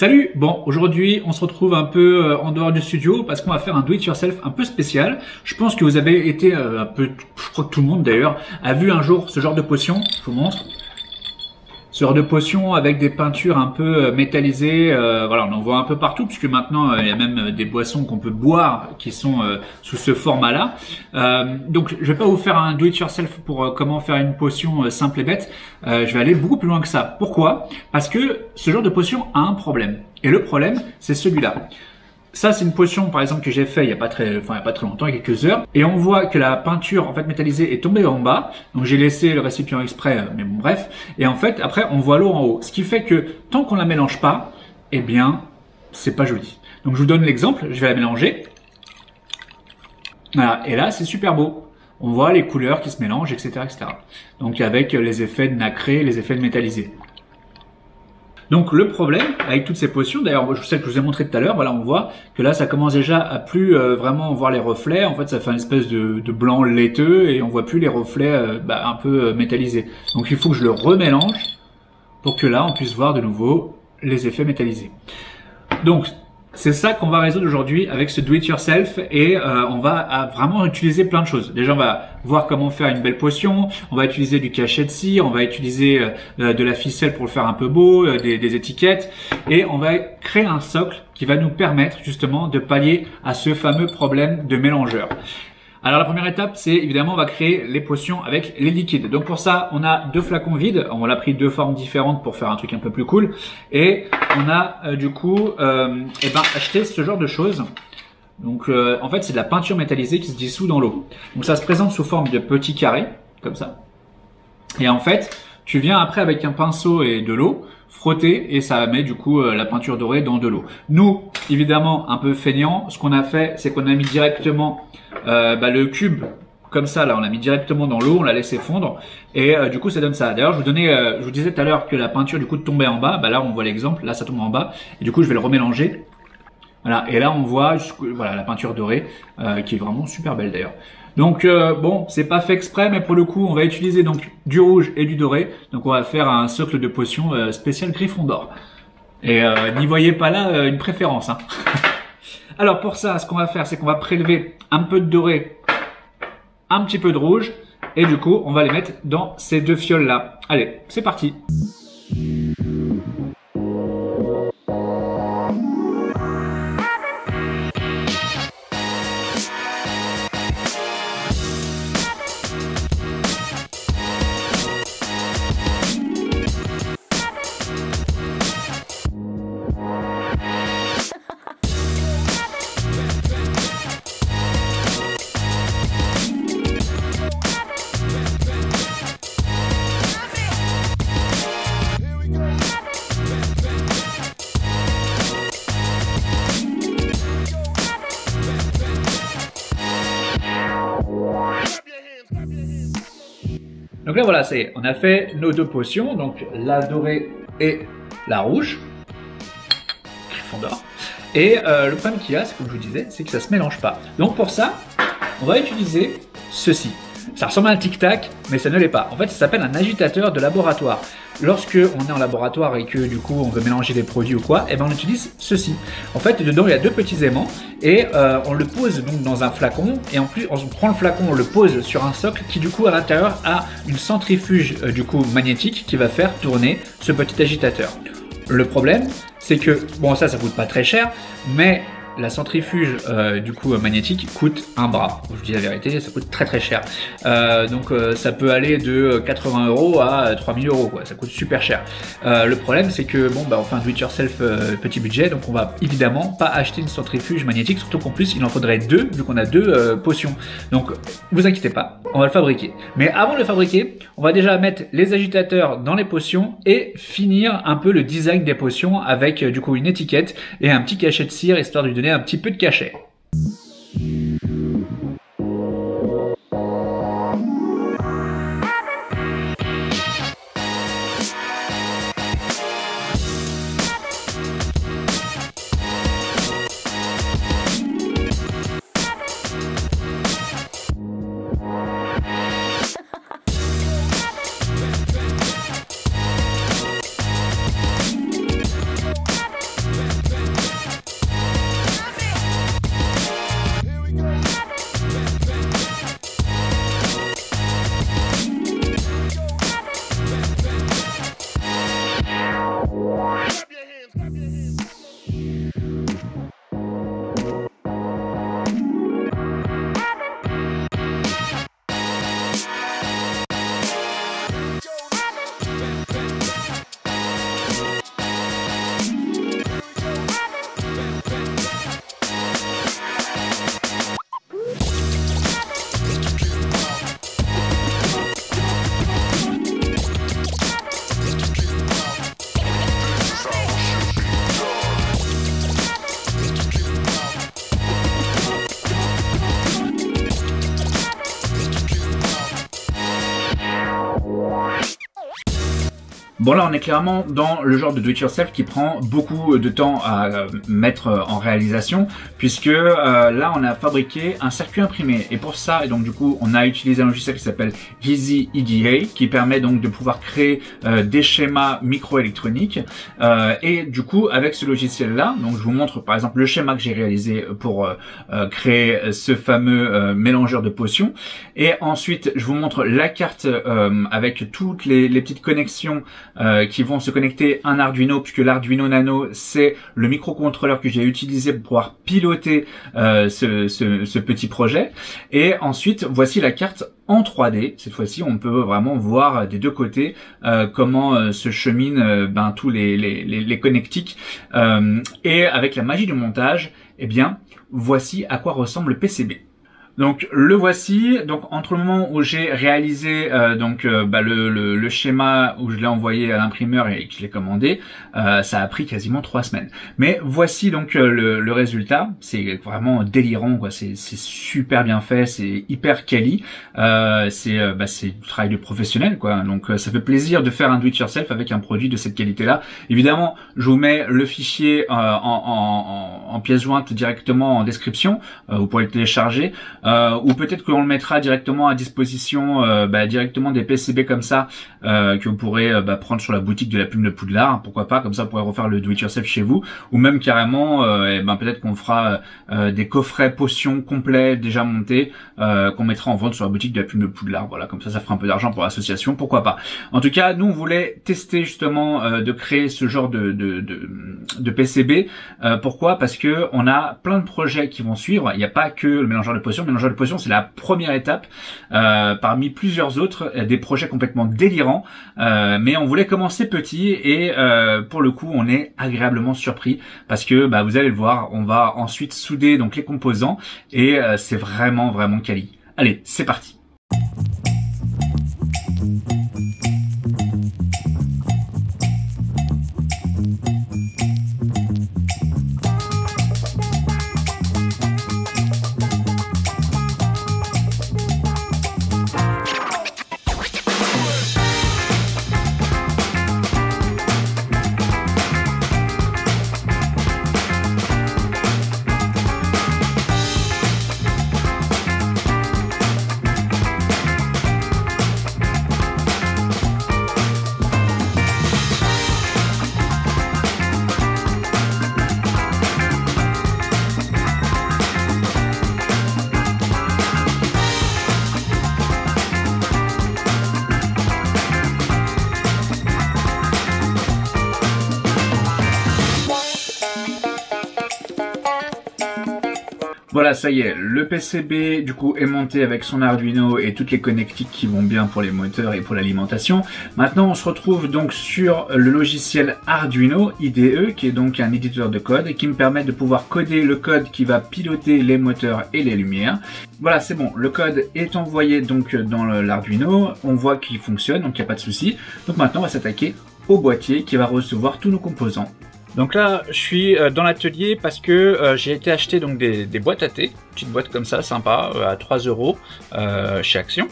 Salut! Bon, aujourd'hui, on se retrouve un peu en dehors du studio parce qu'on va faire un do-it-yourself un peu spécial. Je pense que vous avez été un peu, je crois que tout le monde d'ailleurs, a vu un jour ce genre de potion. Je vous montre. Ce genre de potion avec des peintures un peu métallisées. Voilà, on en voit un peu partout puisque maintenant, il y a même des boissons qu'on peut boire qui sont sous ce format-là. Donc, je vais pas vous faire un do-it-yourself pour comment faire une potion simple et bête. Je vais aller beaucoup plus loin que ça. Pourquoi? Parce que ce genre de potion a un problème. Et le problème, c'est celui-là. Ça, c'est une potion, par exemple, que j'ai fait il y a pas très longtemps, il y a quelques heures. Et on voit que la peinture, en fait, métallisée est tombée en bas. Donc, j'ai laissé le récipient exprès, mais bon, bref. Et en fait, après, on voit l'eau en haut. Ce qui fait que, tant qu'on la mélange pas, eh bien, c'est pas joli. Donc, je vous donne l'exemple. Je vais la mélanger. Voilà. Et là, c'est super beau. On voit les couleurs qui se mélangent, etc., etc. Donc, avec les effets de nacré, les effets de métallisé. Donc le problème avec toutes ces potions, d'ailleurs je sais que je vous ai montré tout à l'heure, voilà, on voit que là ça commence déjà à plus vraiment voir les reflets. En fait, ça fait une espèce de blanc laiteux et on voit plus les reflets un peu métallisés. Donc il faut que je le remélange pour que là on puisse voir de nouveau les effets métallisés. Donc c'est ça qu'on va résoudre aujourd'hui avec ce do-it-yourself et on va vraiment utiliser plein de choses. Déjà, on va voir comment faire une belle potion, on va utiliser du cachet de cire, on va utiliser de la ficelle pour le faire un peu beau, des étiquettes et on va créer un socle qui va nous permettre justement de pallier à ce fameux problème de mélangeur. Alors la première étape, c'est évidemment on va créer les potions avec les liquides. Donc pour ça, on a deux flacons vides. On a pris deux formes différentes pour faire un truc un peu plus cool. Et on a acheté ce genre de choses. Donc en fait, c'est de la peinture métallisée qui se dissout dans l'eau. Donc ça se présente sous forme de petits carrés, comme ça. Et en fait, tu viens après avec un pinceau et de l'eau frotter et ça met du coup la peinture dorée dans de l'eau. Nous, évidemment, un peu feignant, ce qu'on a fait, c'est qu'on a mis directement le cube comme ça. Là, on l'a mis directement dans l'eau, on l'a laissé fondre et du coup, ça donne ça. D'ailleurs, je vous disais tout à l'heure que la peinture du coup tombait en bas. Bah là, on voit l'exemple. Là, ça tombe en bas et du coup, je vais le remélanger. Voilà. Et là, on voit voilà la peinture dorée qui est vraiment super belle d'ailleurs. Donc bon, c'est pas fait exprès, mais pour le coup, on va utiliser donc du rouge et du doré. Donc on va faire un socle de potion spécial Gryffondor. Et n'y voyez pas là une préférence. Hein. Alors pour ça, ce qu'on va faire, c'est qu'on va prélever un peu de doré, un petit peu de rouge, et du coup, on va les mettre dans ces deux fioles là. Allez, c'est parti. Donc là voilà, on a fait nos deux potions, donc la dorée et la rouge, Gryffondor. Et le problème qu'il y a, c'est comme je vous disais, c'est que ça se mélange pas. Donc pour ça, on va utiliser ceci. Ça ressemble à un tic-tac, mais ça ne l'est pas. En fait, ça s'appelle un agitateur de laboratoire. Lorsque on est en laboratoire et que du coup on veut mélanger des produits ou quoi, eh ben on utilise ceci. En fait, dedans il y a deux petits aimants et on le pose donc dans un flacon et en plus on prend le flacon, on le pose sur un socle qui du coup à l'intérieur a une centrifuge du coup magnétique qui va faire tourner ce petit agitateur. Le problème, c'est que bon ça coûte pas très cher, mais la centrifuge du coup magnétique coûte un bras. Je vous dis la vérité, ça coûte très très cher. Donc ça peut aller de 80 € à 3000 €, quoi. Ça coûte super cher. Le problème c'est que bon on fait un do-it-yourself petit budget, donc on va évidemment pas acheter une centrifuge magnétique, surtout qu'en plus il en faudrait deux vu qu'on a deux potions. Donc vous inquiétez pas, on va le fabriquer. Mais avant de le fabriquer, on va déjà mettre les agitateurs dans les potions et finir un peu le design des potions avec du coup une étiquette et un petit cachet de cire histoire de lui donner un petit peu de cachet. Bon là on est clairement dans le genre de do-it-yourself qui prend beaucoup de temps à mettre en réalisation, puisque là on a fabriqué un circuit imprimé, et pour ça, et donc du coup on a utilisé un logiciel qui s'appelle Easy EDA, qui permet donc de pouvoir créer des schémas microélectroniques, et du coup avec ce logiciel là, donc je vous montre par exemple le schéma que j'ai réalisé pour créer ce fameux mélangeur de potions, et ensuite je vous montre la carte avec toutes les petites connexions qui vont se connecter à un Arduino, puisque l'Arduino Nano c'est le microcontrôleur que j'ai utilisé pour pouvoir piloter ce petit projet. Et ensuite voici la carte en 3D. Cette fois-ci on peut vraiment voir des deux côtés comment se cheminent tous les connectiques, et avec la magie du montage, eh bien voici à quoi ressemble le PCB. Donc le voici. Donc entre le moment où j'ai réalisé le schéma, où je l'ai envoyé à l'imprimeur et que je l'ai commandé, ça a pris quasiment 3 semaines. Mais voici donc le résultat. C'est vraiment délirant, quoi. C'est super bien fait, c'est hyper quali. C'est du travail de professionnel, quoi. Donc ça fait plaisir de faire un do it yourself avec un produit de cette qualité-là. Évidemment, je vous mets le fichier en pièce jointe directement en description. Vous pourrez le télécharger. Ou peut-être qu'on le mettra directement à disposition, directement des PCB comme ça, que vous pourrez prendre sur la boutique de la Plume de Poudlard, pourquoi pas, comme ça vous pourrez refaire le do-it-yourself chez vous, ou même carrément, peut-être qu'on fera des coffrets potions complets déjà montés, qu'on mettra en vente sur la boutique de la Plume de Poudlard, voilà, comme ça fera un peu d'argent pour l'association, pourquoi pas. En tout cas, nous on voulait tester justement de créer ce genre de PCB, pourquoi? Parce que on a plein de projets qui vont suivre, il n'y a pas que le mélangeur de potions. Le mélangeur de potions c'est la première étape parmi plusieurs autres, des projets complètement délirants, mais on voulait commencer petit, et pour le coup on est agréablement surpris parce que vous allez le voir, on va ensuite souder donc les composants, et c'est vraiment quali. Allez, c'est parti. Voilà, ça y est, le PCB du coup est monté avec son Arduino et toutes les connectiques qui vont bien pour les moteurs et pour l'alimentation. Maintenant on se retrouve donc sur le logiciel Arduino IDE, qui est donc un éditeur de code et qui me permet de pouvoir coder le code qui va piloter les moteurs et les lumières. Voilà, c'est bon, le code est envoyé donc dans l'Arduino, on voit qu'il fonctionne, donc il n'y a pas de souci. Donc maintenant on va s'attaquer au boîtier qui va recevoir tous nos composants. Donc là, je suis dans l'atelier parce que j'ai été acheter donc des boîtes à thé, petite boîte comme ça, sympa, à 3 € chez Action.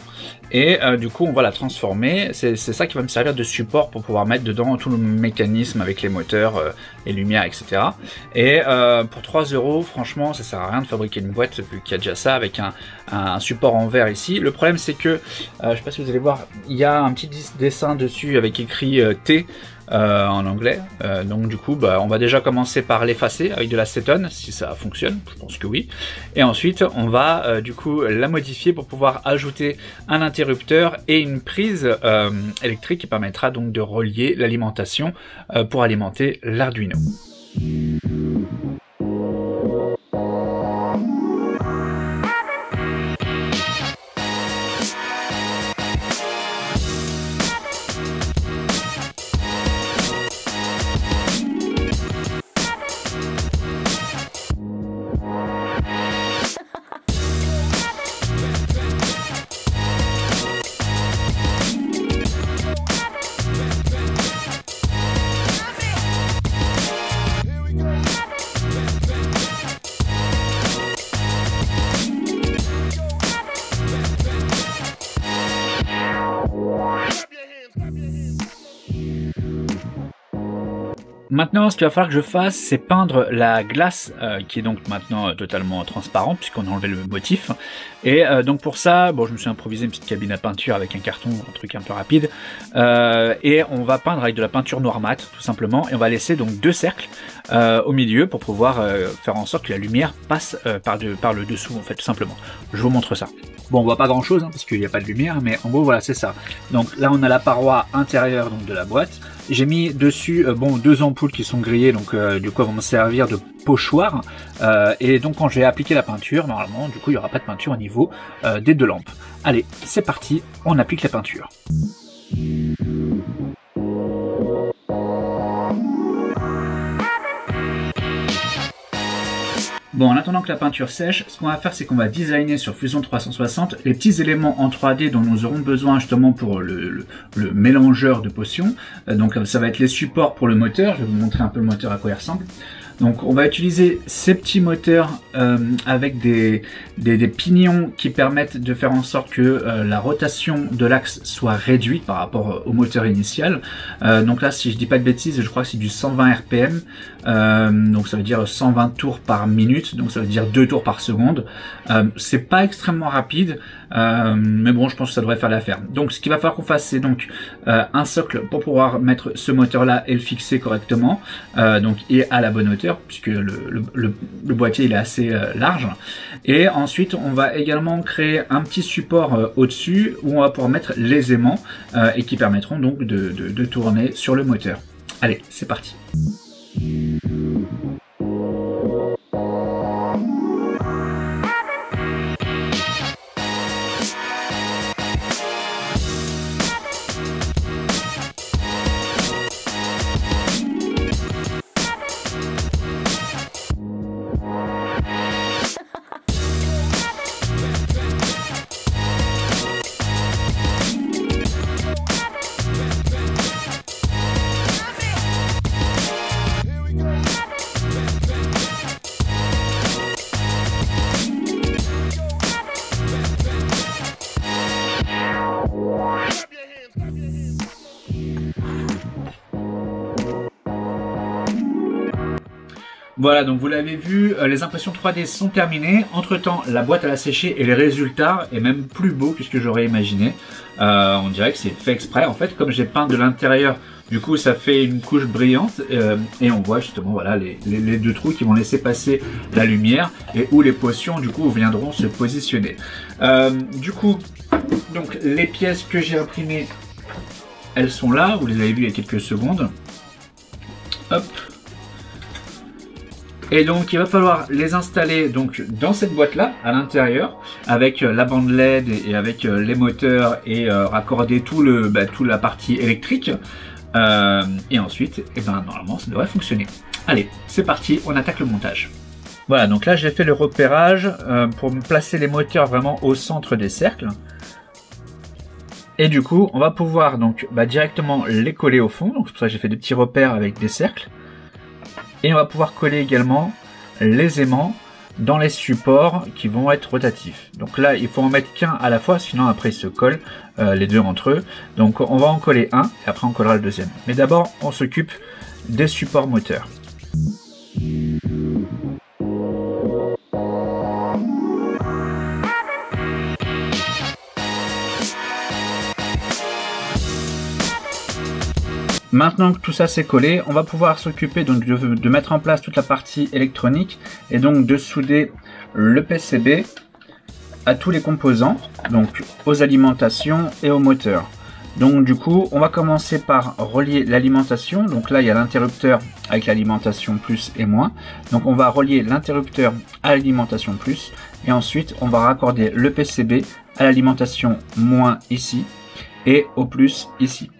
Et du coup, on va la transformer. C'est ça qui va me servir de support pour pouvoir mettre dedans tout le mécanisme avec les moteurs, les lumières, etc. Et pour 3 €, franchement, ça sert à rien de fabriquer une boîte vu qu'il y a déjà ça avec un support en verre ici. Le problème, c'est que, je sais pas si vous allez voir, il y a un petit dessin dessus avec écrit T. En anglais, donc du coup on va déjà commencer par l'effacer avec de l'acétone si ça fonctionne, je pense que oui, et ensuite on va du coup la modifier pour pouvoir ajouter un interrupteur et une prise électrique qui permettra donc de relier l'alimentation pour alimenter l'Arduino. Maintenant, ce qu'il va falloir que je fasse, c'est peindre la glace qui est donc maintenant totalement transparente puisqu'on a enlevé le motif. Et donc pour ça, bon, je me suis improvisé une petite cabine à peinture avec un carton, un truc un peu rapide. Et on va peindre avec de la peinture noire mat, tout simplement. Et on va laisser donc 2 cercles au milieu pour pouvoir faire en sorte que la lumière passe par le dessous, en fait, tout simplement. Je vous montre ça. Bon, on voit pas grand chose parce qu'il n'y a pas de lumière, mais en gros, voilà, c'est ça. Donc là, on a la paroi intérieure donc, de la boîte. J'ai mis dessus 2 ampoules qui sont grillées, donc du coup, elles vont me servir de pochoir. Et donc, quand je vais appliquer la peinture, normalement, du coup, il n'y aura pas de peinture au niveau des 2 lampes. Allez, c'est parti, on applique la peinture. Bon, en attendant que la peinture sèche, ce qu'on va faire, c'est qu'on va designer sur Fusion 360 les petits éléments en 3D dont nous aurons besoin justement pour le mélangeur de potions. Donc ça va être les supports pour le moteur. Je vais vous montrer un peu le moteur à quoi il ressemble. Donc on va utiliser ces petits moteurs avec des pignons qui permettent de faire en sorte que la rotation de l'axe soit réduite par rapport au moteur initial. Donc là, si je dis pas de bêtises, je crois que c'est du 120 RPM. Donc ça veut dire 120 tours par minute, donc ça veut dire 2 tours par seconde. C'est pas extrêmement rapide, mais bon, je pense que ça devrait faire l'affaire. Donc ce qu'il va falloir qu'on fasse, c'est donc un socle pour pouvoir mettre ce moteur là et le fixer correctement, donc et à la bonne hauteur puisque le boîtier il est assez large. Et ensuite on va également créer un petit support au-dessus où on va pouvoir mettre les aimants et qui permettront donc de tourner sur le moteur. Allez, c'est parti. Voilà, donc vous l'avez vu, les impressions 3D sont terminées. Entre temps, la boîte elle a séché et les résultats est même plus beau que ce que j'aurais imaginé. On dirait que c'est fait exprès. En fait, comme j'ai peint de l'intérieur, du coup ça fait une couche brillante et on voit justement voilà les 2 trous qui vont laisser passer la lumière et où les potions du coup viendront se positionner. Du coup, donc les pièces que j'ai imprimées, elles sont là, vous les avez vues il y a quelques secondes. Hop. Et donc il va falloir les installer donc dans cette boîte là à l'intérieur avec la bande LED et avec les moteurs et raccorder toute la partie électrique et ensuite normalement ça devrait fonctionner. Allez, c'est parti, on attaque le montage. Voilà, donc là j'ai fait le repérage pour placer les moteurs vraiment au centre des cercles. Et du coup on va pouvoir donc directement les coller au fond, donc c'est pour ça que j'ai fait des petits repères avec des cercles. Et on va pouvoir coller également les aimants dans les supports qui vont être rotatifs. Donc là, il faut en mettre qu'un à la fois, sinon après ils se collent les 2 entre eux. Donc on va en coller un et après on collera le deuxième. Mais d'abord, on s'occupe des supports moteurs. Maintenant que tout ça c'est collé, on va pouvoir s'occuper donc de mettre en place toute la partie électronique et donc de souder le PCB à tous les composants, donc aux alimentations et aux moteurs. Donc du coup, on va commencer par relier l'alimentation. Donc là, il y a l'interrupteur avec l'alimentation plus et moins. Donc on va relier l'interrupteur à l'alimentation plus et ensuite on va raccorder le PCB à l'alimentation moins ici et au plus ici.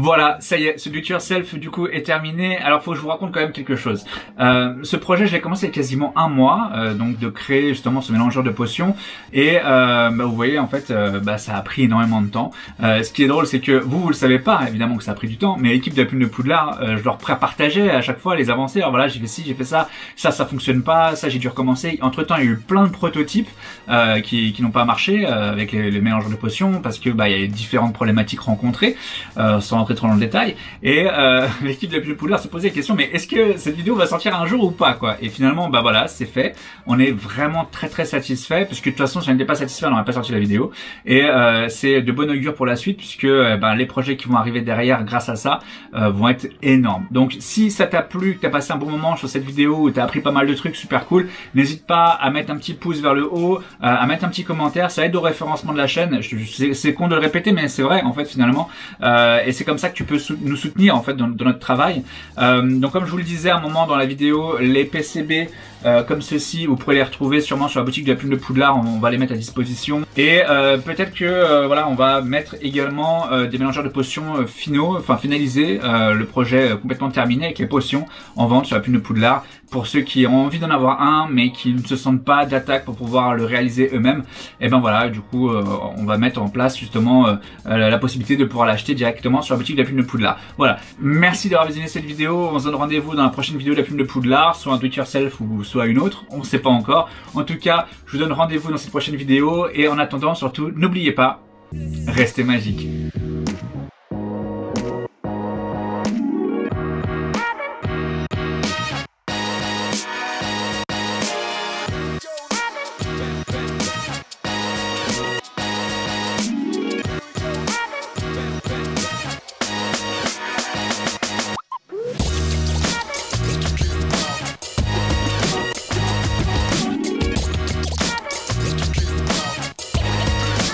Voilà, ça y est, ce do it yourself du coup est terminé. Alors faut que je vous raconte quand même quelque chose. Ce projet, je l'ai commencé il y a quasiment un mois, donc de créer justement ce mélangeur de potions. Et vous voyez en fait, ça a pris énormément de temps. Ce qui est drôle, c'est que vous le savez pas, évidemment que ça a pris du temps, mais l'équipe de la Plume de Poudlard, je leur partageais à chaque fois les avancées. Alors voilà, j'ai fait ci, j'ai fait ça, ça fonctionne pas, ça j'ai dû recommencer. Entre temps, il y a eu plein de prototypes qui n'ont pas marché avec les mélangeurs de potions parce que il y a différentes problématiques rencontrées, sans rentrer trop dans le détail. Et l'équipe de la Plume de Poudlard se posait la question, mais est-ce que cette vidéo va sortir un jour ou pas quoi? Et finalement, voilà, c'est fait. On est vraiment très satisfait, puisque de toute façon, si on n'était pas satisfait, on n'aurait pas sorti la vidéo. Et c'est de bon augure pour la suite, puisque les projets qui vont arriver derrière grâce à ça vont être énormes. Donc si ça t'a plu, que t'as passé un bon moment sur cette vidéo, où t'as appris pas mal de trucs super cool, n'hésite pas à mettre un petit pouce vers le haut, à mettre un petit commentaire, ça aide au référencement de la chaîne. C'est con de le répéter, mais c'est vrai en fait finalement. Et c'est comme ça que tu peux nous soutenir en fait dans notre travail. Donc comme je vous le disais à un moment dans la vidéo, les PCB comme ceci, vous pourrez les retrouver sûrement sur la boutique de la Plume de Poudlard, on va les mettre à disposition. Et peut-être que voilà, on va mettre également des mélangeurs de potions finaux, enfin finaliser le projet complètement terminé avec les potions en vente sur la Plume de Poudlard pour ceux qui ont envie d'en avoir un mais qui ne se sentent pas d'attaque pour pouvoir le réaliser eux-mêmes. Et ben voilà, du coup on va mettre en place justement la possibilité de pouvoir l'acheter directement sur la boutique de la Plume de Poudlard. Voilà, merci d'avoir visionné cette vidéo, on se donne rendez-vous dans la prochaine vidéo de la Plume de Poudlard, soit un do it yourself ou soit une autre, on ne sait pas encore. En tout cas, je vous donne rendez-vous dans cette prochaine vidéo et en attendant surtout, n'oubliez pas, restez magique.